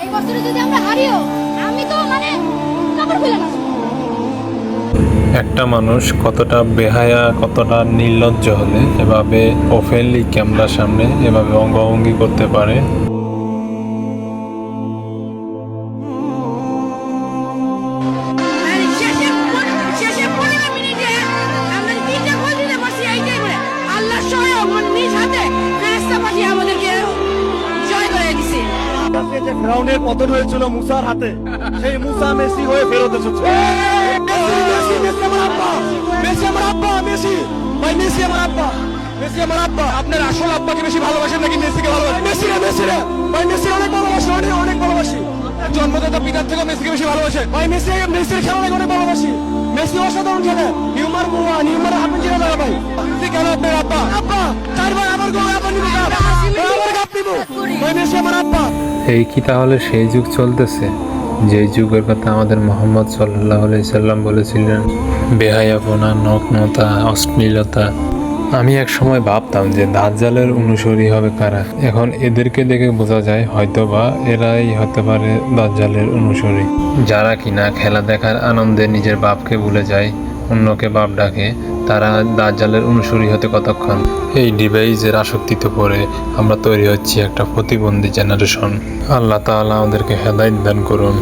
এই বছরে যদি আমরা হারিও আমি তো মানে কাপড় খুলে না। একটা মানুষ কতটা বেহায়া কতটা নির্লজ্জ হলে এভাবে ওপেনলি ক্যামেরার সামনে এভাবে অঙ্গভঙ্গি করতে পারে। ফেরাউনের পতন হয়েছিল মুসার হাতে, সেই মুসা মেসি হয়ে ফেরত এসেছে। আপনার আসল আব্বাকে বেশি ভালোবাসেন নাকি মেসিকে ভালোবাসেন? মেসি অনেক ভালোবাসি, অনেক ভালোবাসি। জন্মদাতা পিতার থেকে মেসিকে বেশি ভালোবাসে। ভাই মেসির খেলা অনেক ভালোবাসি। মেসি অসাধারণ খেলে। নিউমার হাফেজ জিরা দাদা ভাই। কেন আপনার আব্বা চারবার আমার গোল আবার নিবে কাপ। আবার কাপ নিব। ভাই মেসি আমার আব্বা। এই কি তাহলে সেই যুগ চলতেছে যেই যুগের কথা আমাদের মোহাম্মদ সাল্লাল্লাহু আলাইহি সাল্লাম বলেছিলেন? বেহায়াপনা, নগ্নতা, অশ্লীলতা। আমি এক সময় ভাবতাম যে দাজ্জালের অনুসারী হবে কারা। এখন এদেরকে দেখে বোঝা যায় হয়তোবা এরাই হতে পারে দাজ্জালের অনুসারী, যারা কিনা খেলা দেখার আনন্দে নিজের বাপকে ভুলে যায়, অন্যকে বাপ ডাকে। তারা দাজ্জালের অনুসারী হতে কতক্ষণ। এই ডিভাইসের আসক্তিতে পড়ে আমরা তৈরি হচ্ছি একটা প্রতিবন্ধী জেনারেশন। আল্লাহ তাআলা আমাদেরকে হেদায়েত দান করুন।